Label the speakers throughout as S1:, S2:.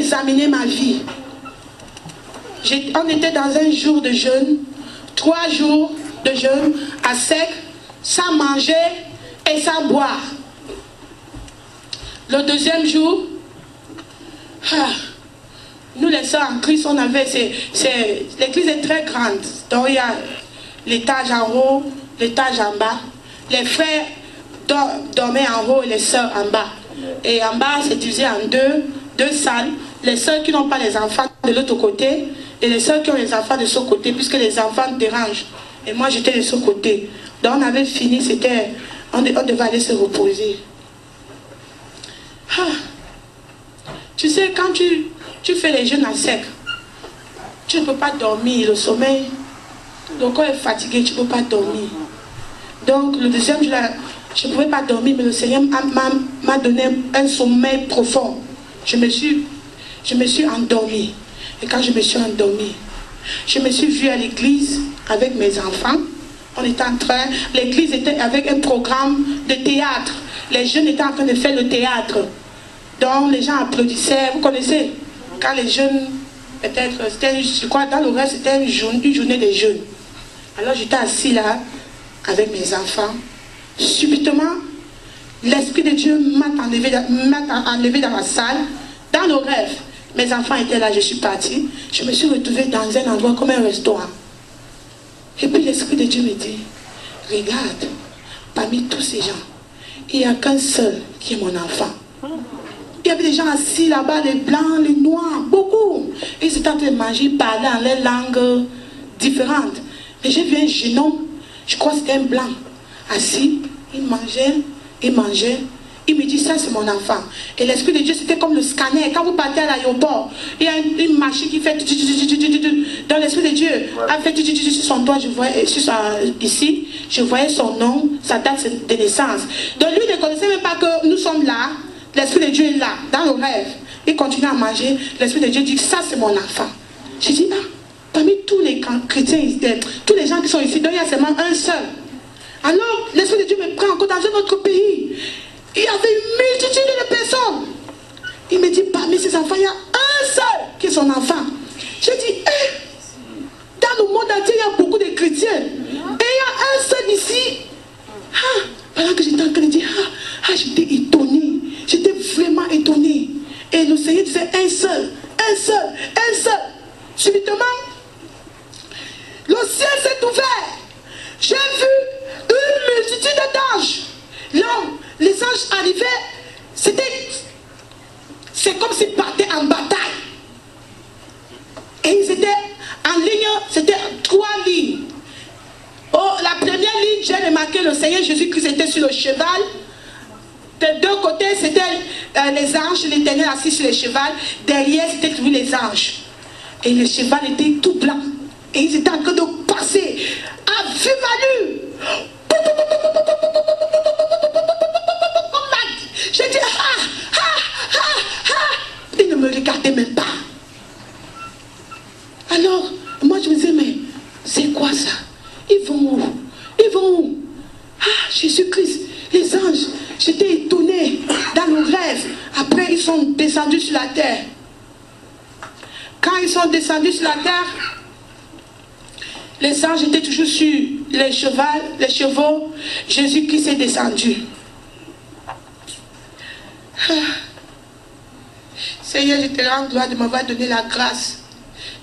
S1: examiné ma vie. On était dans un jour de jeûne, 3 jours de jeûne à sec, sans manger et sans boire. Le deuxième jour, nous les sœurs en Christ, on avait, l'église est très grande, donc il y a l'étage en haut, l'étage en bas. Les frères dormaient en haut et les sœurs en bas. Et en bas, c'est divisé en deux salles. Les sœurs qui n'ont pas les enfants de l'autre côté et les sœurs qui ont les enfants de ce côté, puisque les enfants dérangent. Et moi, j'étais de ce côté. Donc, on avait fini, on devait aller se reposer. Tu sais, quand tu fais les jeûnes à sec, tu ne peux pas dormir. Le sommeil, le corps est fatigué, tu ne peux pas dormir. Donc, le deuxième jour, je ne pouvais pas dormir, mais le Seigneur m'a donné un sommeil profond. Je me suis endormie. Et quand je me suis endormie, je me suis vue à l'église avec mes enfants. On était en train, l'église était avec un programme de théâtre. Les jeunes étaient en train de faire le théâtre. Donc les gens applaudissaient. Vous connaissez, quand les jeunes, peut-être, je crois dans le reste, c'était une journée des jeunes. Alors j'étais assis là, avec mes enfants. Subitement, l'Esprit de Dieu m'a enlevé dans la salle, dans le rêve. Mes enfants étaient là, je suis partie. Je me suis retrouvée dans un endroit comme un restaurant. Et puis l'Esprit de Dieu me dit, regarde, parmi tous ces gens, il n'y a qu'un seul qui est mon enfant. Il y avait des gens assis là-bas, les blancs, les noirs, beaucoup. Et ils étaient en train de manger, ils parlaient en leurs langues différentes. Mais j'ai vu un jeune homme, je crois que c'était un blanc, assis, il mangeait, il mangeait. Il me dit, ça c'est mon enfant. Et l'Esprit de Dieu, c'était comme le scanner. Quand vous partez à l'aéroport, il y a une machine qui fait... Dans l'Esprit de Dieu, elle fait sur son doigt, je voyais, ici, je voyais son nom, sa date de naissance. Donc lui ne connaissait même pas que nous sommes là. L'Esprit de Dieu est là, dans le rêve. Il continue à manger. L'Esprit de Dieu dit, ça c'est mon enfant. J'ai dit, parmi tous les chrétiens, tous les gens qui sont ici, donc il y a seulement un seul. Alors, l'Esprit de Dieu me prend encore dans un autre pays. Il y avait une multitude de personnes. Il me dit, parmi ces enfants, il y a un seul qui est son enfant. J'ai dit, dans le monde entier, il y a beaucoup de chrétiens. Et il y a un seul ici. Pendant que j'étais en train de dire, j'étais étonnée. J'étais vraiment étonnée. Et le Seigneur disait, un seul, un seul, un seul. Subitement, le ciel s'est ouvert. J'ai vu une multitude d'anges. Là, les anges arrivaient, c'est comme s'ils partaient en bataille. Et ils étaient en ligne, c'était 3 lignes. La première ligne, j'ai remarqué le Seigneur Jésus-Christ était sur le cheval. De 2 côtés, c'était les anges, l'Éternel assis sur le cheval. Derrière, c'était toujours les anges. Et le cheval était tout blanc. Et ils étaient en train de passer à vue value. J'ai dit, il ne me regardait même pas. Alors, moi je me disais, mais c'est quoi ça? Ils vont où? Ils vont où? Jésus-Christ, les anges, j'étais étonnée dans le rêve. Après, ils sont descendus sur la terre. Quand ils sont descendus sur la terre, les anges étaient toujours sur les chevaux. Jésus-Christ est descendu. Seigneur, je te rends gloire de m'avoir donné la grâce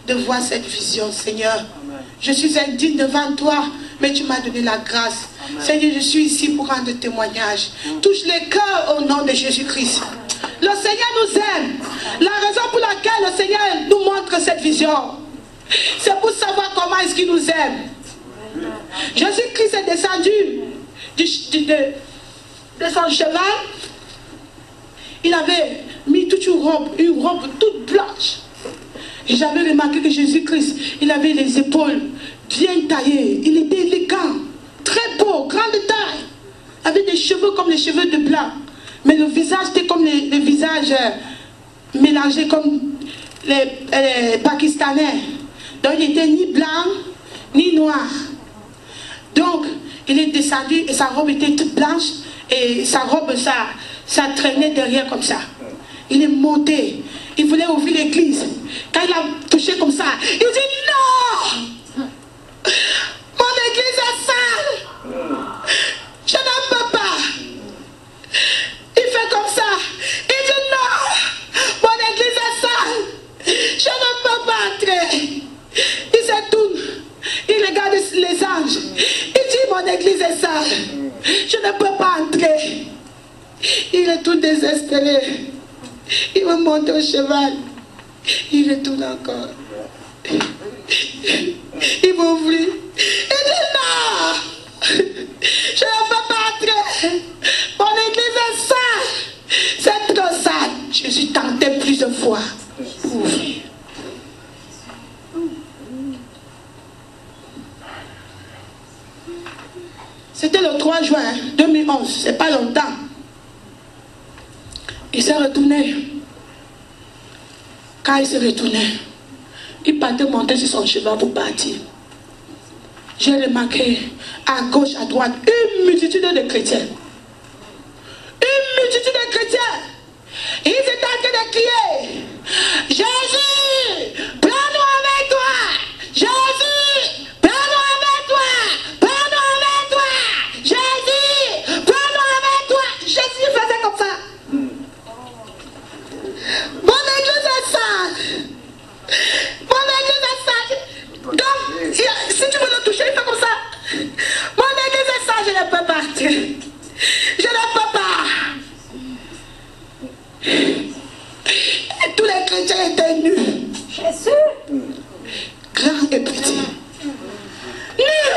S1: de voir cette vision, Seigneur. Amen. Je suis indigne devant toi, mais tu m'as donné la grâce. Amen. Seigneur, je suis ici pour rendre témoignage. Touche les cœurs au nom de Jésus-Christ. Le Seigneur nous aime. La raison pour laquelle le Seigneur nous montre cette vision, c'est pour savoir comment est-ce qu'il nous aime. Jésus-Christ est descendu de son cheval. Il avait mis toute une robe toute blanche. Et j'avais remarqué que Jésus-Christ, il avait les épaules bien taillées. Il était élégant, très beau, grande taille. Avec des cheveux comme les cheveux de blanc. Mais le visage était comme les visages mélangés comme les Pakistanais. Donc il n'était ni blanc, ni noir. Donc il est descendu et sa robe était toute blanche. Et sa robe, ça traînait derrière comme ça. Il est monté. Il voulait ouvrir église. Quand il a touché comme ça, il dit non! Mon église est sale! Je ne peux pas! Il fait comme ça. Il dit non! Mon église est sale! Je ne peux pas entrer! Il se tourne. Il regarde les anges. Il dit mon église est sale. Je ne peux pas entrer. Il est tout désespéré. Il me monte au cheval. Il retourne encore. Il m'ouvre. Il dit non. Je ne peux pas entrer. Mon église est sale. C'est trop sale. Je suis tenté plusieurs fois pour ouvrir. C'était le 3 juin 2011, c'est pas longtemps. Il s'est retourné. Quand il s'est retourné, il partait monter sur son cheval pour partir. J'ai remarqué à gauche, à droite, une multitude de chrétiens. Une multitude de chrétiens. Ils étaient en train de crier Jésus, prends-nous avec toi. Jésus, prends-nous avec toi. Prends-nous avec toi. Jésus, prends-nous avec toi. Jésus faisait comme ça. Mon église est sale. Mon église est sale. Donc, si tu veux le toucher, il fait comme ça. Mon église est sale, je ne peux pas. Je ne peux pas. Et tous les chrétiens étaient nus. Jésus. Grand et petit. Nus.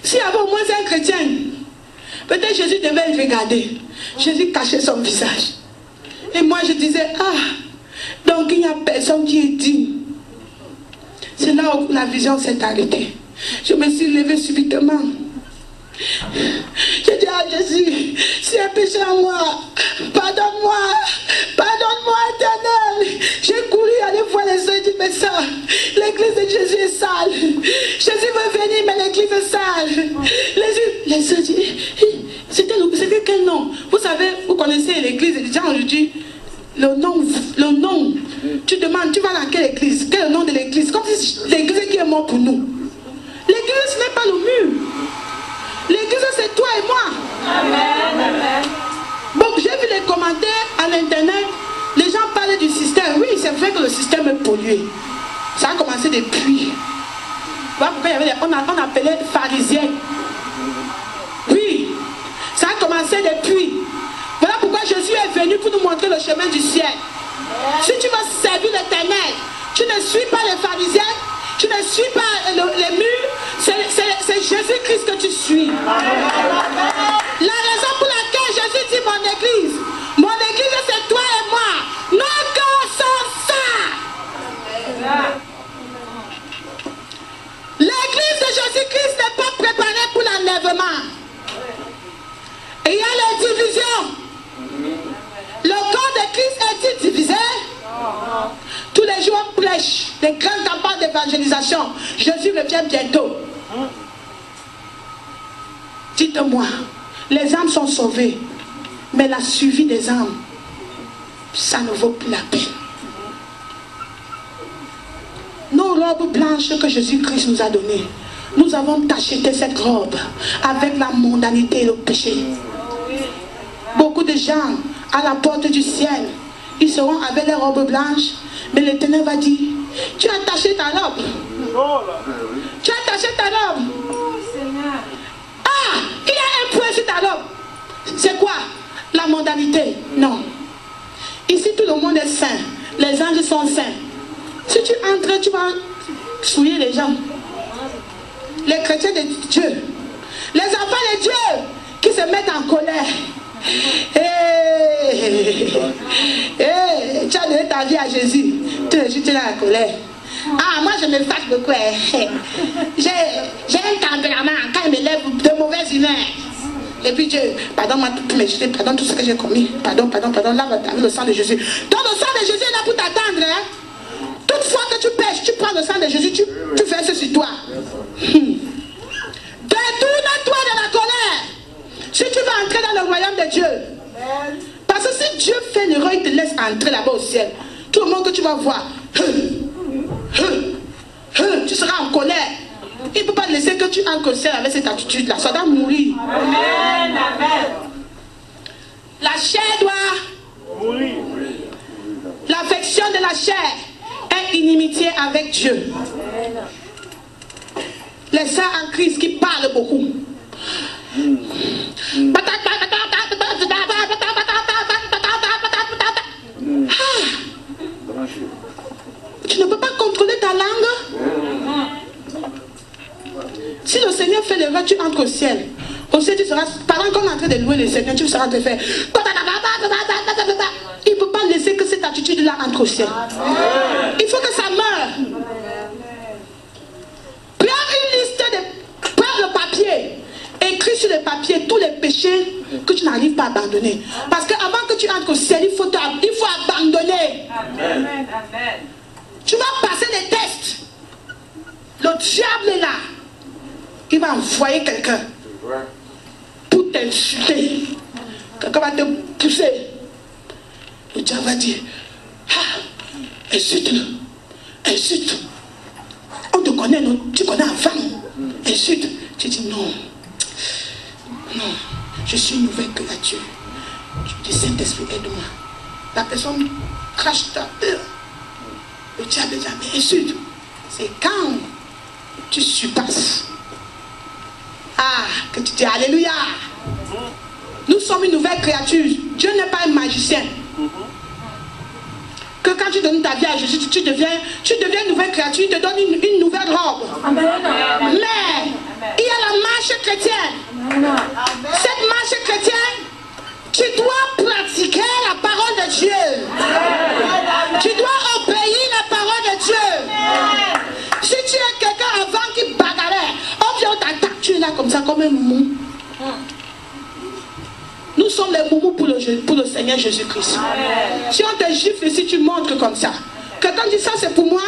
S1: S'il y avait au moins un chrétien, peut-être Jésus devait le regarder. Jésus cachait son visage. Et moi je disais, ah, donc il n'y a personne qui est digne. C'est là où la vision s'est arrêtée. Je me suis levée subitement. J'ai dit à Jésus, s'il y a péché en moi, pardonne-moi, pardonne-moi éternel. J'ai couru aller voir les soeurs et dit, mais ça, l'église de Jésus est sale. Jésus veut venir, mais l'église est sale. Les soeurs disent, c'était quel nom? Vous savez, vous connaissez l'église, les gens lui disent, le nom. Tu demandes, tu vas dans quelle église? Quel est le nom de l'église? Comme si l'église qui est morte pour nous. L'église, ce n'est pas le mur. L'église, c'est toi et moi. Amen. Donc, j'ai vu les commentaires à l'internet. Les gens parlaient du système. Oui, c'est vrai que le système est pollué. Ça a commencé depuis. Voilà pourquoi il y avait on appelait pharisiens. Oui, ça a commencé depuis. Voilà pourquoi Jésus est venu pour nous montrer le chemin du ciel. Si tu veux servir l'Éternel, tu ne suis pas les pharisiens, tu ne suis pas les murs, c'est Jésus-Christ que tu suis. La raison pour laquelle Jésus dit mon église c'est toi et moi. Nos cœurs sont saints. L'église de Jésus-Christ n'est pas préparée pour l'enlèvement. Et il y a les divisions. Le corps de Christ est-il divisé? Tous les jours on prêche des grandes campagnes d'évangélisation. Jésus revient bientôt. Dites-moi, les âmes sont sauvées, mais la suivi des âmes, ça ne vaut plus la peine. Nos robes blanches que Jésus-Christ nous a données, nous avons acheté cette robe avec la mondanité et le péché. Beaucoup de gens à la porte du ciel, ils seront avec les robes blanches, mais l'Éternel va dire, tu as taché ta robe. Tu as taché ta robe. Ah, il y a un point sur ta robe. C'est quoi? La mondanité. Non. Ici, tout le monde est saint. Les anges sont saints. Si tu entres, tu vas souiller les gens. Les chrétiens de Dieu. Les enfants de Dieu qui se mettent en colère. Tu as donné ta vie à Jésus. Tous les jours, tu es dans la colère. Ah, moi je me fâche beaucoup. J'ai un tempérament. Quand il me lève de mauvaise humeur. Et puis Dieu, pardonne-moi tous mes péchés, pardonne tout ce que j'ai commis. Pardonne, lave avec le sang de Jésus. Donc le sang de Jésus est là pour t'attendre. Toute fois que tu pêches, tu prends le sang de Jésus, tu fais ce sur toi. Détourne-toi de la colère. Si tu veux entrer dans le royaume de Dieu. Parce Parce que si Dieu fait l'erreur, il te laisse entrer là-bas au ciel. Tout le monde que tu vas voir, tu seras en colère. Il ne peut pas laisser que tu entres au ciel avec cette attitude-là. Ça doit mourir.
S2: Amen. Amen.
S1: La chair doit mourir. L'affection de la chair est inimitié avec Dieu. Les sœurs en Christ qui parlent beaucoup. Tu ne peux pas contrôler ta langue. Si le Seigneur fait l'erreur, tu entres au ciel. Au ciel, tu seras, pendant qu'on est en train de louer le Seigneur, tu seras en train de faire. Il ne peut pas laisser que cette attitude-là entre au ciel. Il faut que ça meure. Prends une liste de. Prends le papier. Écris sur le papier tous les péchés que tu n'arrives pas à abandonner. Parce qu'avant que tu entres au ciel, il faut abandonner.
S2: Amen.
S1: Tu vas passer des tests. Le diable est là. Il va envoyer quelqu'un pour t'insulter. Quelqu'un va te pousser. Le diable va dire, ah, insulte-le. Insulte. On te connaît, non? Tu connais avant. Insulte. Tu dis non. Non. Je suis une nouvelle créature. Je dis, Saint-Esprit, aide-moi. La personne crache ta peur. Le diable dit, mais insulte. C'est quand tu surpasses. Ah, que tu dis alléluia. Nous sommes une nouvelle créature. Dieu n'est pas un magicien. Que quand tu donnes ta vie à Jésus, tu deviens une nouvelle créature, il te donne une nouvelle robe. Amen. Mais il y a la marche chrétienne. Amen. Cette marche chrétienne, tu dois pratiquer la parole de Dieu. Amen. Tu dois obéir la parole de Dieu. Amen. Si tu es quelqu'un avant qui bagarrait, on vient t'attaquer, tu es là comme ça, comme un moumou. Nous sommes les moumous pour le Seigneur Jésus-Christ. Si on te gifle, si tu montres comme ça, quelqu'un dit ça c'est pour moi,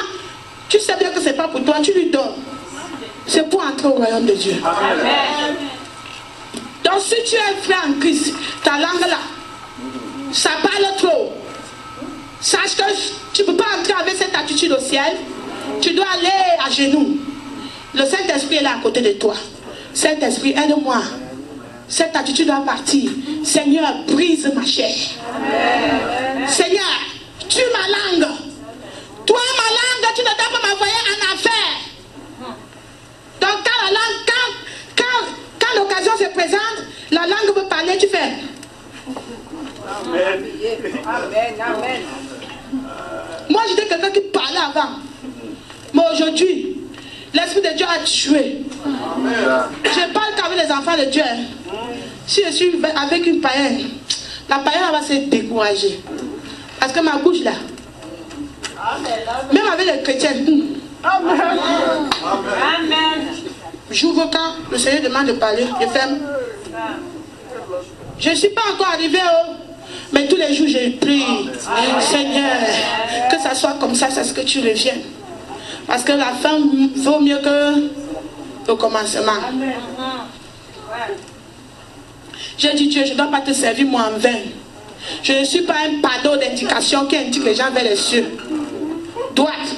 S1: tu sais bien que c'est pas pour toi, tu lui donnes. C'est pour entrer au royaume de Dieu. Amen. Donc si tu es un frère en Christ, ta langue là, ça parle trop. Sache que tu ne peux pas entrer avec cette attitude au ciel. Tu dois aller à genoux. Le Saint-Esprit est là à côté de toi. Saint-Esprit, aide-moi. Cette attitude doit partir. Seigneur, brise ma chair. Amen. Seigneur, tue ma langue. Toi, ma langue, tu ne dois pas m'envoyer en affaire. Donc, quand la langue, quand l'occasion se présente, la langue veut parler, tu fais.
S2: Amen. Amen. Amen.
S1: Moi, j'étais quelqu'un qui parlait avant. Mais aujourd'hui, l'Esprit de Dieu a tué. Amen. Je parle qu'avec les enfants de Dieu. Si je suis avec une païenne, la païenne va se décourager. Parce que ma bouche là, même avec les chrétiens, Amen. Amen. J'ouvre quand le Seigneur demande de parler, je ferme. Je ne suis pas encore arrivé mais tous les jours je prie. Seigneur, que ça soit comme ça, c'est ce que tu reviennes. Parce que la fin vaut mieux que le commencement. J'ai dit, Dieu, je ne dois pas te servir moi en vain. Je ne suis pas un panneau d'indication qui indique les gens vers les cieux. Droite.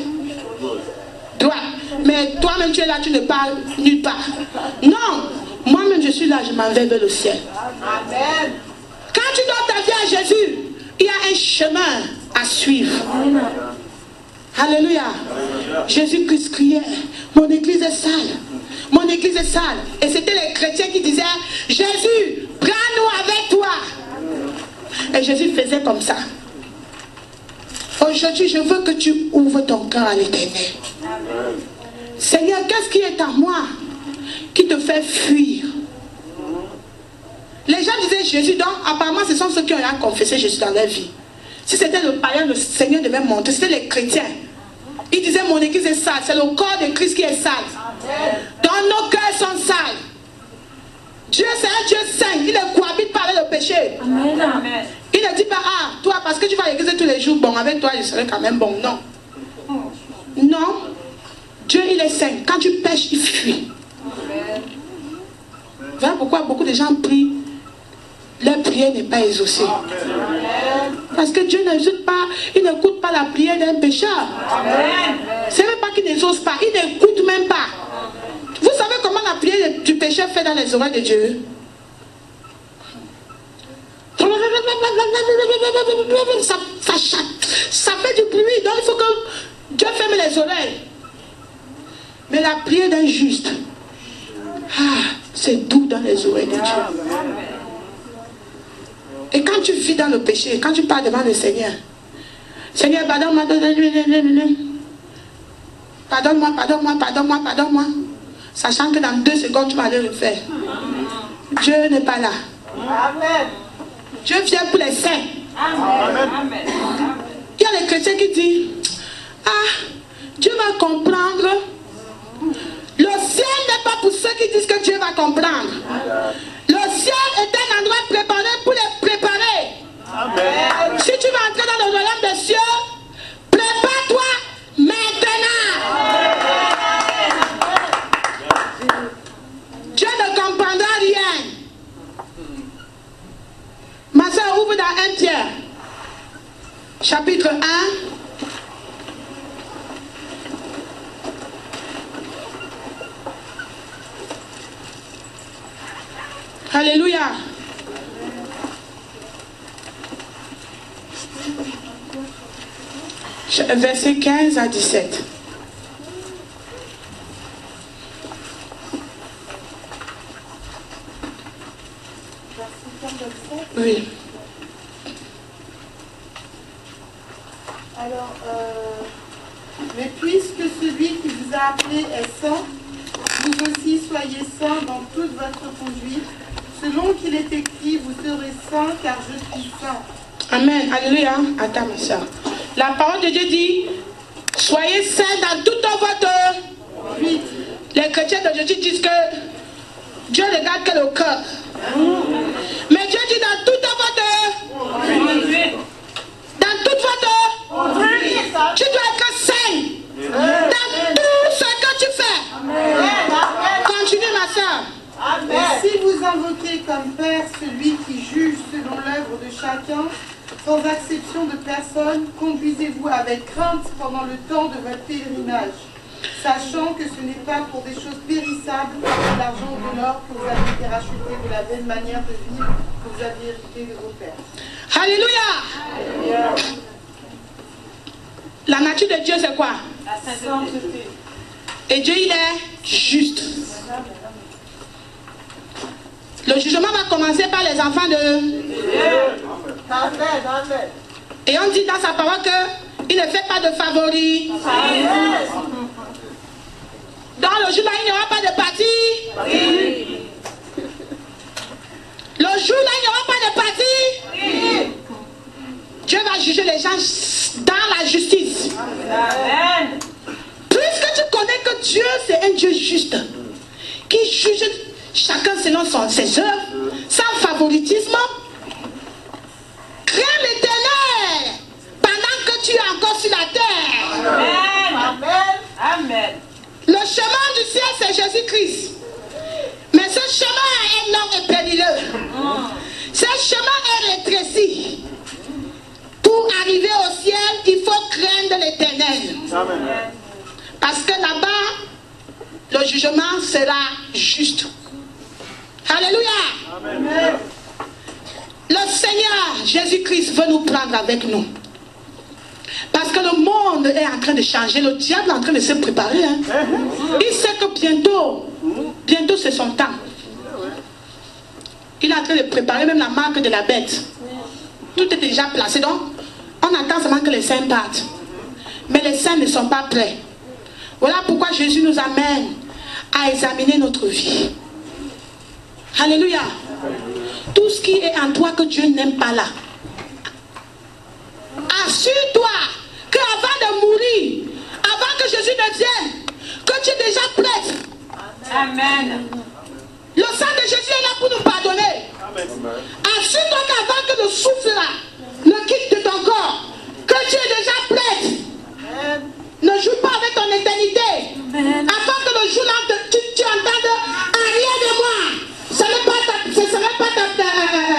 S1: Droite. Mais toi-même tu es là, tu ne parles nulle part. Non. Moi-même je suis là, je m'en vais vers le ciel. Amen. Quand tu donnes ta vie à Jésus, il y a un chemin à suivre. Alléluia. Jésus-Christ criait, mon église est sale. Mon église est sale. Et c'était les chrétiens qui disaient, Jésus, prends-nous avec toi. Et Jésus faisait comme ça. Aujourd'hui, je veux que tu ouvres ton cœur à l'Éternel. Seigneur, qu'est-ce qui est en moi qui te fait fuir? Les gens disaient Jésus, donc apparemment ce sont ceux qui ont confessé Jésus dans leur vie. Si c'était le païen, le Seigneur devait montrer. C'était les chrétiens. Ils disaient mon église est sale. C'est le corps de Christ qui est sale. Amen. Donc nos cœurs sont sales. Dieu c'est un Dieu saint. Il ne cohabite pas avec le péché. Amen. Amen. Il ne dit pas, ah, toi parce que tu vas à l'église tous les jours, bon avec toi je serai quand même bon. Non. Non. Dieu il est saint. Quand tu pêches, il fuit. Amen. Voilà pourquoi beaucoup de gens prient leur prière n'est pas exaucée. Parce que Dieu n'écoute pas, il n'écoute pas la prière d'un pécheur. C'est même pas qu'il n'exauce pas, il n'écoute même pas. Vous savez comment la prière du pécheur fait dans les oreilles de Dieu? Ça fait du bruit, donc il faut que Dieu ferme les oreilles. Mais la prière d'un juste, c'est doux dans les oreilles de Dieu. Et quand tu vis dans le péché, quand tu parles devant le Seigneur, Seigneur, pardonne-moi, pardonne-moi, sachant que dans 2 secondes, tu vas aller le faire. Dieu n'est pas là.
S2: Amen.
S1: Dieu vient pour les saints.
S2: Amen.
S1: Il y a les chrétiens qui disent, Dieu va comprendre. Le ciel n'est pas pour ceux qui disent que Dieu va comprendre. Le ciel est un endroit préparé pour les préparer. Amen. Si tu vas entrer dans le royaume des cieux, prépare-toi maintenant. Amen. Dieu ne comprendra rien. Ma soeur, ouvre dans 1 Pierre, chapitre 1. Alléluia. Verset 15 à 17. Oui.
S3: Alors, mais puisque celui qui vous a appelé est saint, vous aussi soyez saints dans toute votre conduite, selon qu'il est écrit, vous serez saints car je suis saint.
S1: Amen. Alléluia. Attends, ma soeur. La parole de Dieu dit, soyez saints dans toute votre...
S3: Oui.
S1: Les chrétiens d'aujourd'hui disent que Dieu regarde que le cœur. Mais Dieu dit dans toute votre... Dans toute votre... Tu dois être saint. Dans tout ce que tu fais. Continue, ma soeur.
S3: Et si vous invoquez comme Père celui qui juge selon l'œuvre de chacun, sans acception de personne, conduisez-vous avec crainte pendant le temps de votre pèlerinage, sachant que ce n'est pas pour des choses périssables, comme l'argent ou de l'or, que vous avez été rachetés de la belle manière de vivre que vous aviez hérité de vos pères.
S1: Alléluia. La nature de Dieu, c'est quoi?
S2: La sainteté.
S1: Et Dieu, il est juste. Le jugement va commencer par les enfants de Dieu.
S2: Amen.
S1: Et on dit dans sa parole qu'il ne fait pas de favoris. Dans le jour là, il n'y aura pas de parti. Le jour là, il n'y aura pas de parti. Dieu va juger les gens dans la justice.
S2: Amen.
S1: Puisque tu connais que Dieu, c'est un Dieu juste, qui juge chacun selon ses œuvres, sans favoritisme, crains l'Éternel pendant que tu es encore sur la terre.
S2: Amen.
S1: Le chemin du ciel, c'est Jésus-Christ. Mais ce chemin est long et périlleux. Ce chemin est rétréci. Pour arriver au ciel, il faut craindre l'Éternel. Parce que là-bas, le jugement sera juste. Alléluia. Amen. Le Seigneur Jésus-Christ veut nous prendre avec nous. Parce que le monde est en train de changer. Le diable est en train de se préparer. Hein. Il sait que bientôt c'est son temps. Il est en train de préparer même la marque de la bête. Tout est déjà placé. Donc, on attend seulement que les saints partent. Mais les saints ne sont pas prêts. Voilà pourquoi Jésus nous amène à examiner notre vie. Alléluia. Tout ce qui est en toi que Dieu n'aime pas là. Assure-toi qu'avant de mourir, avant que Jésus ne vienne, que tu es déjà prête.
S2: Amen.
S1: Le sang de Jésus est là pour nous pardonner. Assure-toi qu'avant que le souffle là ne quitte de ton corps, que tu es déjà prête. Ne joue pas avec ton éternité. Afin que le jour là, tu entendes en rien de moi. Ce n'est pas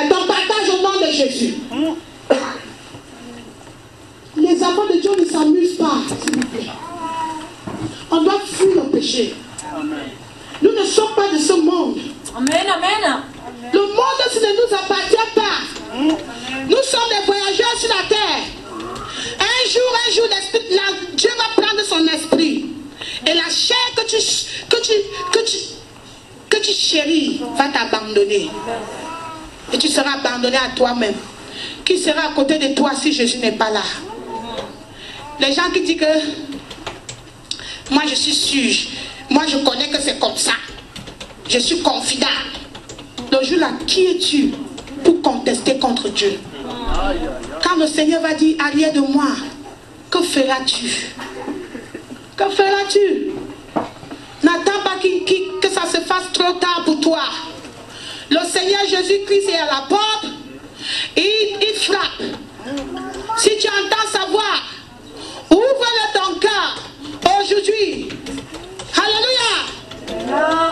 S1: ton qu'on ne s'amuse pas, s'il vous plaît. On doit fuir le péché. Nous ne sommes pas de ce monde.
S2: Amen, amen.
S1: Le monde, ça ne nous appartient pas. Nous sommes des voyageurs sur la terre. Un jour, Dieu va prendre son esprit. Et la chair que tu chéris va t'abandonner. Et tu seras abandonné à toi-même. Qui sera à côté de toi si Jésus n'est pas là? Les gens qui disent que moi je suis sûr, moi je connais que c'est comme ça. Je suis confident. Le jour-là, qui es-tu pour contester contre Dieu? Quand le Seigneur va dire, arrière de moi, que feras-tu? Que feras-tu? N'attends pas que ça se fasse trop tard pour toi. Le Seigneur Jésus-Christ est à la porte et il frappe. Si tu entends sa voix, ouvre-le ton cœur aujourd'hui. Alléluia.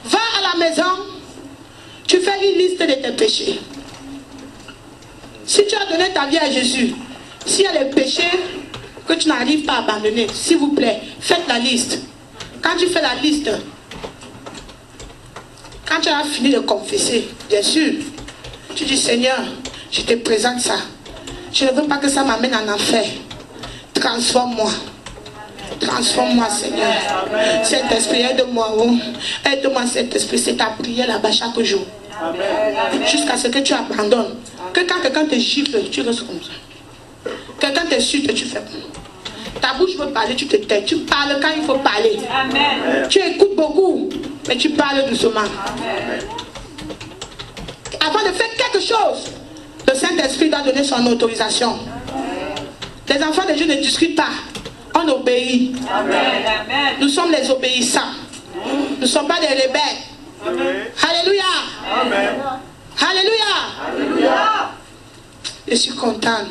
S1: Va à la maison, tu fais une liste de tes péchés. Si tu as donné ta vie à Jésus, s'il y a des péchés que tu n'arrives pas à abandonner, s'il vous plaît, faites la liste. Quand tu fais la liste, quand tu as fini de confesser, bien sûr, tu dis, Seigneur, je te présente ça. Je ne veux pas que ça m'amène en enfer. Transforme-moi. Transforme-moi, Seigneur. Saint-Esprit, aide-moi. Oh. Aide-moi, Saint-Esprit. C'est ta prière là-bas chaque jour. Jusqu'à ce que tu abandonnes. Que quand quelqu'un te gifle, tu restes comme ça. Quelqu'un t'insulte, tu fais. Ta bouche veut parler, tu te tais. Tu parles quand il faut parler. Amen. Tu écoutes beaucoup, mais tu parles doucement. Amen. Avant de faire quelque chose, le Saint-Esprit doit donner son autorisation. Les enfants de Dieu ne discutent pas. On obéit. Amen. Nous sommes les obéissants. Nous ne sommes pas des rebelles. Amen. Alléluia. Amen. Alléluia. Alléluia. Je suis contente.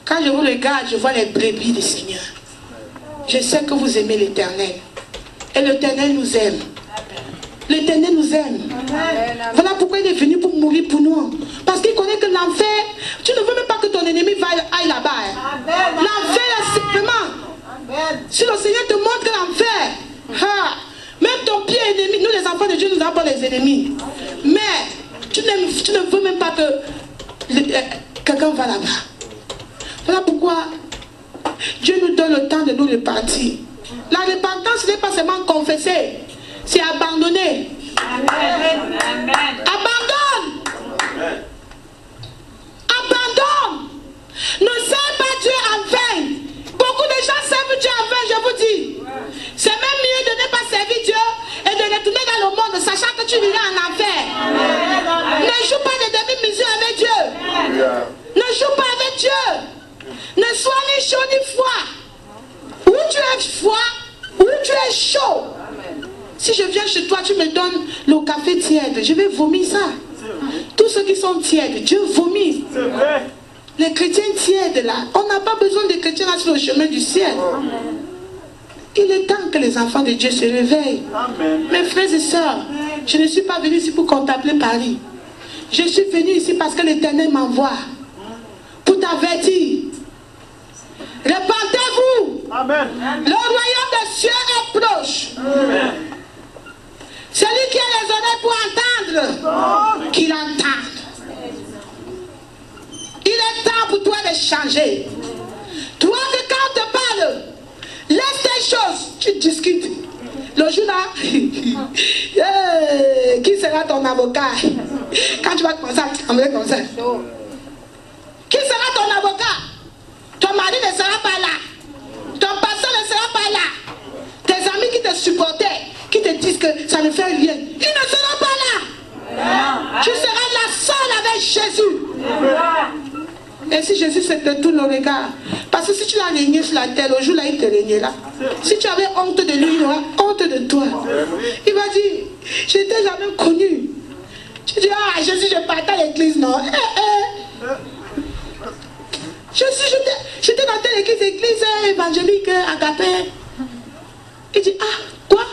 S1: Quand je vous regarde, je vois les brebis du Seigneur. Je sais que vous aimez l'Éternel. Et l'Éternel nous aime. L'Éternel nous aime. Amen. Voilà pourquoi il est venu pour mourir pour nous. Parce qu'il connaît que l'enfer, tu ne veux même pas que ton ennemi aille là-bas. L'enfer est simplement. Si le Seigneur te montre l'enfer, même ton pied ennemi, nous les enfants de Dieu, nous n'avons pas les ennemis. Mais tu ne veux même pas que quelqu'un va là-bas. Voilà pourquoi Dieu nous donne le temps de nous repentir. La repentance, ce n'est pas seulement confesser, c'est abandonner. Amen. Abandonne. Amen. Abandonne. Ne serve pas Dieu en vain. Beaucoup de gens servent Dieu en vain, je vous dis. C'est même mieux de ne pas servir Dieu et de retourner dans le monde, sachant que tu vivras en enfer. Amen. Ne joue pas de demi-mesure avec Dieu. Amen. Ne joue pas avec Dieu. Ne sois ni chaud ni froid. Où tu es froid, où tu es chaud. Amen. Si je viens chez toi, tu me donnes le café tiède, je vais vomir ça. Tous ceux qui sont tièdes, Dieu vomit. Les chrétiens tièdes là, on n'a pas besoin de chrétiens là sur le chemin du ciel. Amen. Il est temps que les enfants de Dieu se réveillent. Amen. Mes frères et sœurs, je ne suis pas venu ici pour contempler Paris. Je suis venu ici parce que l'Éternel m'envoie pour t'avertir. Répentez-vous. Amen. Le royaume des cieux est proche. Amen. Celui qui a les oreilles pour entendre, qu'il entende. Il est temps pour toi de changer. Toi que quand on te parle, laisse tes choses, tu discutes. Le jour là, qui sera ton avocat? Quand tu vas commencer à trembler comme ça. Qui sera ton avocat? Ton mari ne sera pas là. Ton pasteur ne sera pas là. Tes amis qui te supportaient, qui te disent que ça ne fait rien, ils ne seront pas là. Tu seras la seule avec Jésus. Et si Jésus se détourne le regard, parce que si tu l'as régné sur la terre, le jour là il te régnera. Si tu avais honte de lui, il aura honte de toi. Il va dire, je ne t'ai jamais connu. Tu dis, ah Jésus, je partais à l'église, non. J'étais dans telle église évangélique, agapé. Il dit, ah, quoi?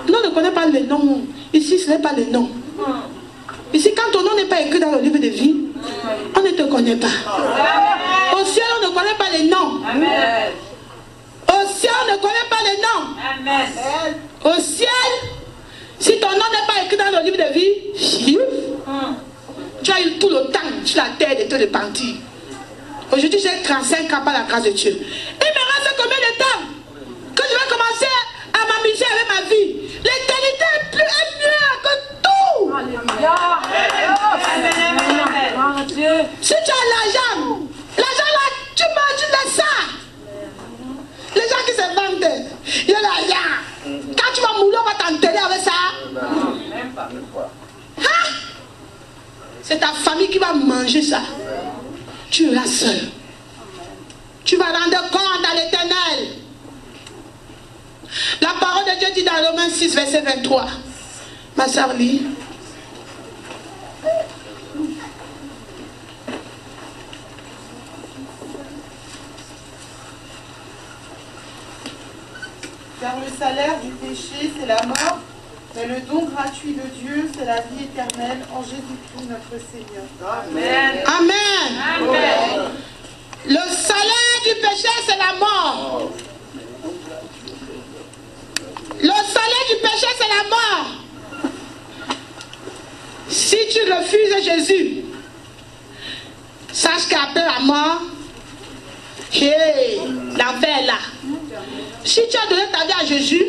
S1: Non, on ne connaît pas le nom. Ici, ce n'est pas le nom. Ici, quand ton nom n'est pas écrit dans le livre de vie, on ne te connaît pas. Au ciel, on ne connaît pas
S2: Amen.
S1: Au ciel, on ne connaît pas les noms.
S2: Amen.
S1: Au ciel, si ton nom n'est pas écrit dans le livre de vie, tu as eu tout le temps sur la terre de te repentir. Aujourd'hui, j'ai 35 ans par la grâce de Dieu. Il me reste combien de temps que je vais commencer à m'amuser avec ma vie? L'éternité est mieux que tout.
S2: Alléluia. Amen.
S1: Si tu as l'argent là, tu laisses ça. Les gens qui se vendent, il y a l'argent. Quand tu vas mourir, on va t'enterrer avec ça.
S2: Même pas.
S1: Hein? C'est ta famille qui va manger ça. Tu es là seul. Tu vas rendre compte à l'Éternel. La parole de Dieu dit dans Romains 6, verset 23. Ma soeur lit.
S3: Car le salaire du péché, c'est la mort, mais le don gratuit de Dieu, c'est la vie éternelle en Jésus-Christ notre Seigneur.
S2: Amen.
S1: Amen.
S2: Amen.
S1: Le salaire du péché, c'est la mort. Le salaire du péché, c'est la mort. Si tu refuses Jésus, sache qu'après la mort, l'enfer est là. Si tu as donné ta vie à Jésus,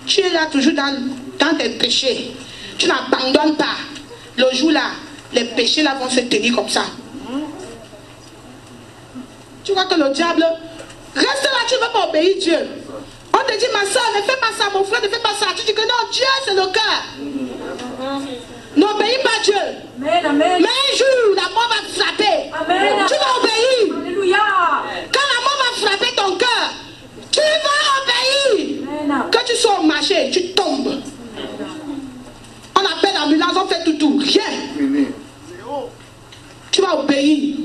S1: tu es là toujours dans tes péchés. Tu n'abandonnes pas. Le jour là, les péchés là vont se tenir comme ça. Tu vois que le diable, reste là, tu ne veux pas obéir Dieu. On te dit, ma soeur, ne fais pas ça, mon frère, ne fais pas ça. Tu dis que non, Dieu, c'est le cœur. N'obéis pas Dieu.
S2: Amen. Amen.
S1: Mais un jour, la mort va te frapper.
S2: Amen.
S1: Tu vas obéir.
S2: Alléluia.
S1: Quand la mort va frapper ton cœur, tu vas obéir.
S2: Amen.
S1: Quand tu sois au marché, tu tombes. On appelle l'ambulance, on fait tout. Rien. Tu vas obéir.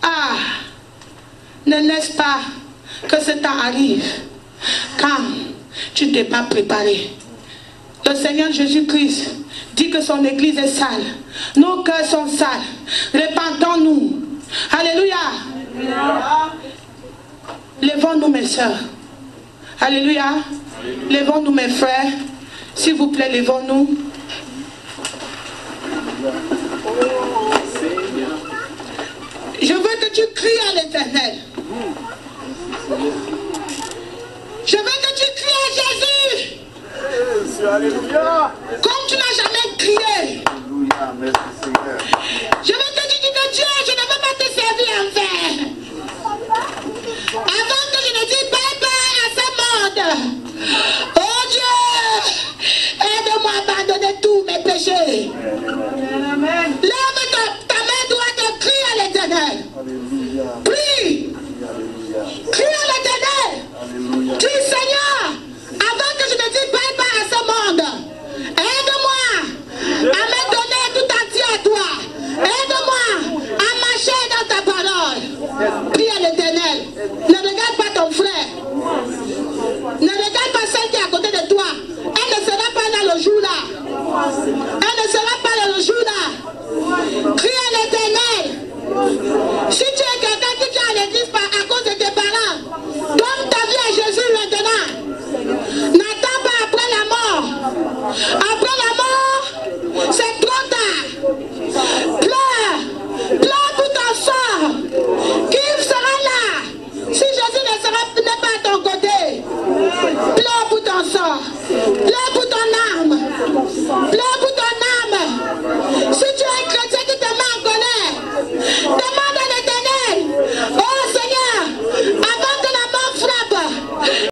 S1: Ah, ne laisse pas que ce temps arrive quand tu ne t'es pas préparé. Le Seigneur Jésus-Christ dit que son église est sale. Nos cœurs sont sales. Répentons-nous. Alléluia. Levons-nous, mes soeurs. Alléluia. Levons-nous, mes frères. S'il vous plaît, levons-nous. Je veux que tu cries à l'Éternel. Je veux que tu cries à Jésus.
S4: Alléluia.
S1: Comme tu n'as jamais crié.
S4: Alléluia. Merci Seigneur.
S1: Je veux que tu dises que Dieu, je ne veux pas te servir en vain. Avant que je ne dise bye bye à ce monde. Oh Dieu, aide-moi à abandonner tous mes péchés.
S3: Amen.
S1: Lève ta main droite et crie à l'Éternel.
S4: Alléluia.
S1: Prie.
S4: Alléluia.
S1: Crie à l'Éternel.
S4: Alléluia.
S1: Dis Seigneur, avant que je ne dise bye bye à ce monde, aide-moi à me donner tout entier à toi. Aide-moi à marcher dans ta parole. Prie à l'Éternel. Ne regarde pas ton frère. Ne regarde pas celle qui est à côté de toi. Elle ne sera pas là le jour là. Elle ne sera